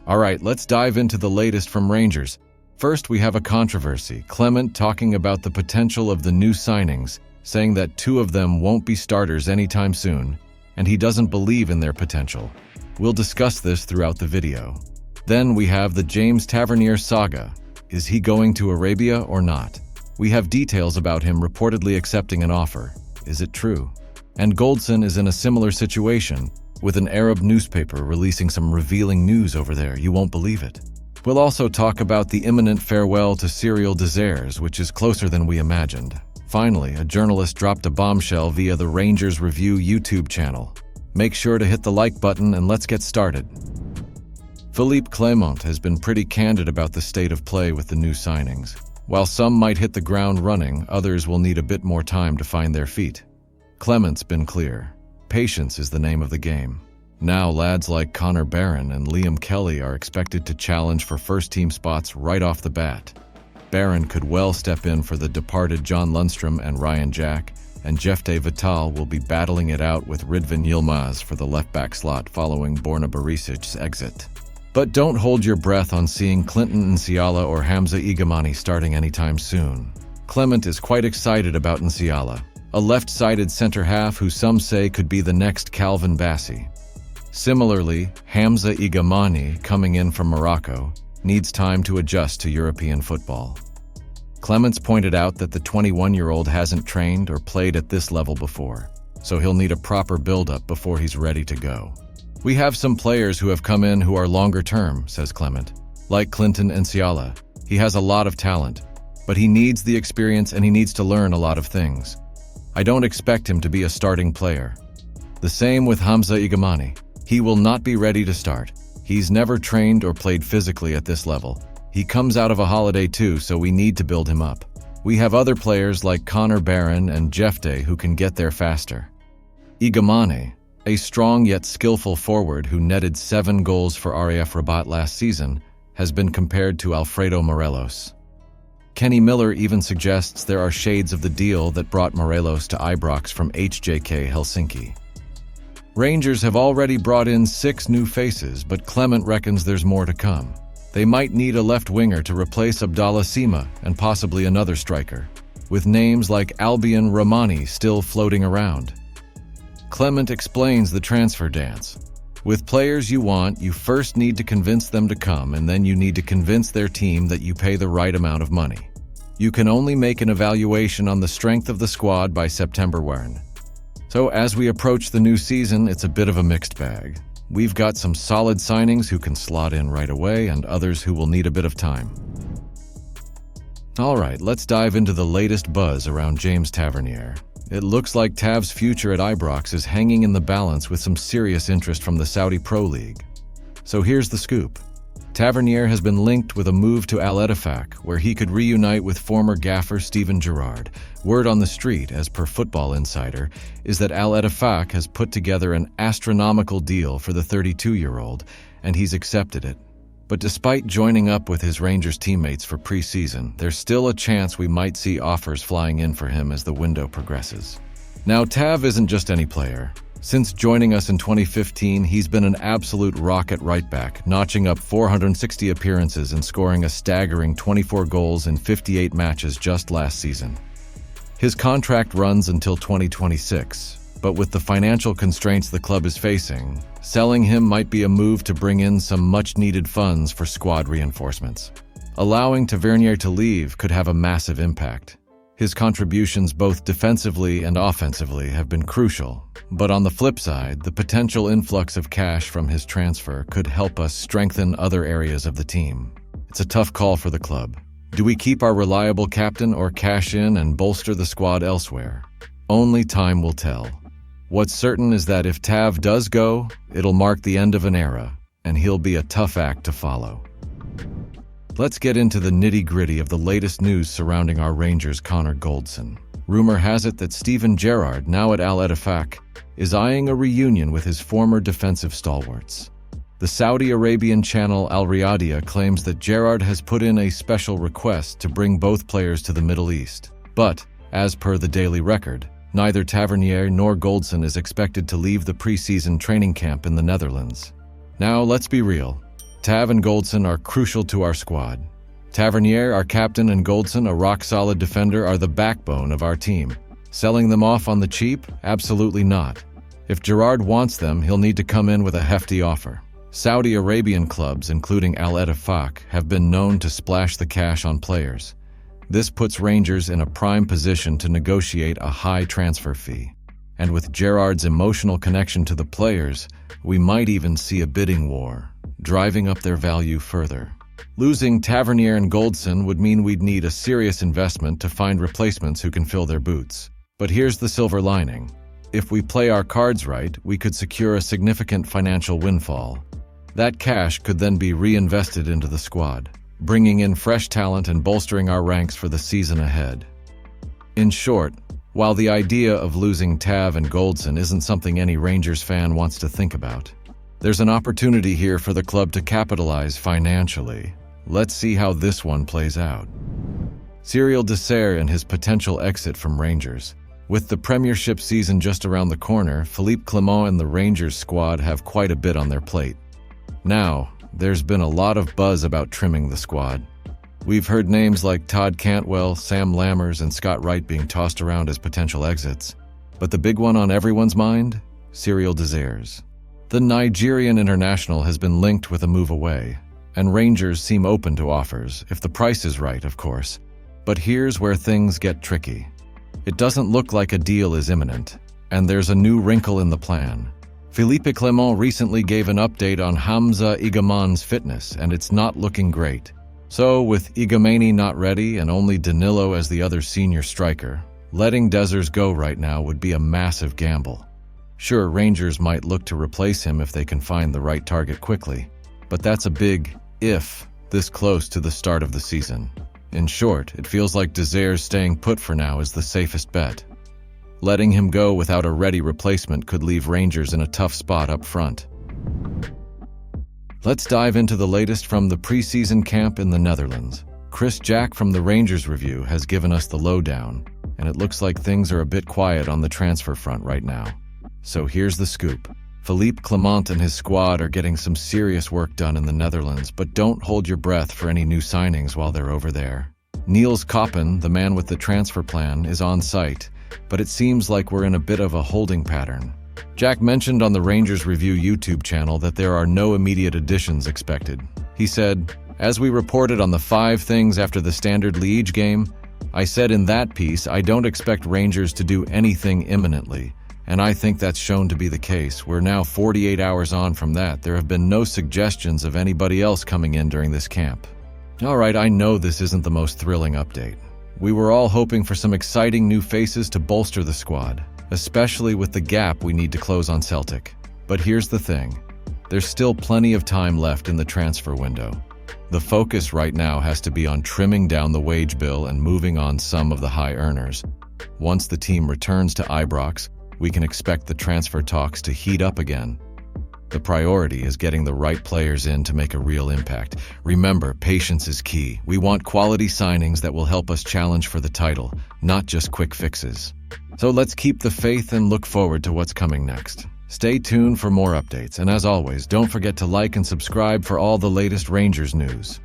All right, let's dive into the latest from Rangers. First, we have a controversy. Clement talking about the potential of the new signings, saying that 2 of them won't be starters anytime soon, and he doesn't believe in their potential. We'll discuss this throughout the video. Then we have the James Tavernier saga. Is he going to Arabia or not? We have details about him reportedly accepting an offer. Is it true? And Goldson is in a similar situation, with an Arab newspaper releasing some revealing news over there. You won't believe it. We'll also talk about the imminent farewell to Cyril Desires, which is closer than we imagined. Finally, a journalist dropped a bombshell via the Rangers Review YouTube channel. Make sure to hit the like button and let's get started. Philippe Clement has been pretty candid about the state of play with the new signings. While some might hit the ground running, others will need a bit more time to find their feet. Clement's been clear. Patience is the name of the game. Now, lads like Connor Barron and Liam Kelly are expected to challenge for first-team spots right off the bat. Barron could well step in for the departed John Lundstrom and Ryan Jack, and Jefte Vital will be battling it out with Ridvan Yilmaz for the left-back slot following Borna Barisic's exit. But don't hold your breath on seeing Clinton Nsiala or Hamza Igamani starting anytime soon. Clement is quite excited about Nsiala, a left-sided center-half who some say could be the next Calvin Bassey. Similarly, Hamza Igamani, coming in from Morocco, needs time to adjust to European football. Clements pointed out that the 21-year-old hasn't trained or played at this level before, so he'll need a proper build-up before he's ready to go. We have some players who have come in who are longer term, says Clement. Like Clinton Nsiala, he has a lot of talent, but he needs the experience and he needs to learn a lot of things. I don't expect him to be a starting player. The same with Hamza Igamani. He will not be ready to start. He's never trained or played physically at this level. He comes out of a holiday too, so we need to build him up. We have other players like Connor Barron and Jefte who can get there faster. Igamani, a strong yet skillful forward who netted 7 goals for RAF Rabat last season, has been compared to Alfredo Morelos. Kenny Miller even suggests there are shades of the deal that brought Morelos to Ibrox from HJK Helsinki. Rangers have already brought in 6 new faces, but Clement reckons there's more to come. They might need a left winger to replace Abdallah Sima and possibly another striker, with names like Albion Romani still floating around. Clement explains the transfer dance. With players you want, you first need to convince them to come, and then you need to convince their team that you pay the right amount of money. You can only make an evaluation on the strength of the squad by September. So as we approach the new season, it's a bit of a mixed bag. We've got some solid signings who can slot in right away and others who will need a bit of time. All right, let's dive into the latest buzz around James Tavernier. It looks like Tav's future at Ibrox is hanging in the balance with some serious interest from the Saudi Pro League. So here's the scoop. Tavernier has been linked with a move to Al Ettifaq, where he could reunite with former gaffer Steven Gerrard. Word on the street, as per Football Insider, is that Al Ettifaq has put together an astronomical deal for the 32-year-old, and he's accepted it. But despite joining up with his Rangers teammates for pre-season, there's still a chance we might see offers flying in for him as the window progresses. Now, Tav isn't just any player. Since joining us in 2015, he's been an absolute rock at right back, notching up 460 appearances and scoring a staggering 24 goals in 58 matches just last season. His contract runs until 2026, but with the financial constraints the club is facing, selling him might be a move to bring in some much-needed funds for squad reinforcements. Allowing Tavernier to leave could have a massive impact. His contributions both defensively and offensively have been crucial, but on the flip side, the potential influx of cash from his transfer could help us strengthen other areas of the team. It's a tough call for the club. Do we keep our reliable captain or cash in and bolster the squad elsewhere? Only time will tell. What's certain is that if Tav does go, it'll mark the end of an era, and he'll be a tough act to follow. Let's get into the nitty-gritty of the latest news surrounding our Rangers' Connor Goldson. Rumor has it that Steven Gerrard, now at Al Ettifaq, is eyeing a reunion with his former defensive stalwarts. The Saudi Arabian channel Al Riyadiyah claims that Gerrard has put in a special request to bring both players to the Middle East. But, as per the Daily Record, neither Tavernier nor Goldson is expected to leave the pre-season training camp in the Netherlands. Now, let's be real. Tav and Goldson are crucial to our squad. Tavernier, our captain, and Goldson, a rock-solid defender, are the backbone of our team. Selling them off on the cheap? Absolutely not. If Gerrard wants them, he'll need to come in with a hefty offer. Saudi Arabian clubs, including Al Ettifaq, have been known to splash the cash on players. This puts Rangers in a prime position to negotiate a high transfer fee. And with Gerrard's emotional connection to the players, we might even see a bidding war, driving up their value further. Losing Tavernier and Goldson would mean we'd need a serious investment to find replacements who can fill their boots. But here's the silver lining. If we play our cards right, we could secure a significant financial windfall. That cash could then be reinvested into the squad, bringing in fresh talent and bolstering our ranks for the season ahead. In short, while the idea of losing Tav and Goldson isn't something any Rangers fan wants to think about, there's an opportunity here for the club to capitalize financially. Let's see how this one plays out. Cyril Dessert and his potential exit from Rangers. With the Premiership season just around the corner, Philippe Clement and the Rangers squad have quite a bit on their plate. Now, there's been a lot of buzz about trimming the squad. We've heard names like Todd Cantwell, Sam Lammers, and Scott Wright being tossed around as potential exits. But the big one on everyone's mind? Cyril Dessert. The Nigerian international has been linked with a move away, and Rangers seem open to offers, if the price is right, of course. But here's where things get tricky. It doesn't look like a deal is imminent, and there's a new wrinkle in the plan. Philippe Clement recently gave an update on Hamza Igaman's fitness, and it's not looking great. So, with Igamani not ready and only Danilo as the other senior striker, letting Dessers go right now would be a massive gamble. Sure, Rangers might look to replace him if they can find the right target quickly, but that's a big if this close to the start of the season. In short, it feels like Dessers staying put for now is the safest bet. Letting him go without a ready replacement could leave Rangers in a tough spot up front. Let's dive into the latest from the preseason camp in the Netherlands. Chris Jack from the Rangers Review has given us the lowdown, and it looks like things are a bit quiet on the transfer front right now. So here's the scoop. Philippe Clement and his squad are getting some serious work done in the Netherlands, but don't hold your breath for any new signings while they're over there. Niels Koppen, the man with the transfer plan, is on site, but it seems like we're in a bit of a holding pattern. Jack mentioned on the Rangers Review YouTube channel that there are no immediate additions expected. He said, "As we reported on the 5 things after the Standard Liège game, I said in that piece I don't expect Rangers to do anything imminently. And I think that's shown to be the case. We're now 48 hours on from that. There have been no suggestions of anybody else coming in during this camp." All right, I know this isn't the most thrilling update. We were all hoping for some exciting new faces to bolster the squad, especially with the gap we need to close on Celtic. But here's the thing. There's still plenty of time left in the transfer window. The focus right now has to be on trimming down the wage bill and moving on some of the high earners. Once the team returns to Ibrox, we can expect the transfer talks to heat up again. The priority is getting the right players in to make a real impact. Remember, patience is key. We want quality signings that will help us challenge for the title, not just quick fixes. So let's keep the faith and look forward to what's coming next. Stay tuned for more updates, and as always, don't forget to like and subscribe for all the latest Rangers news.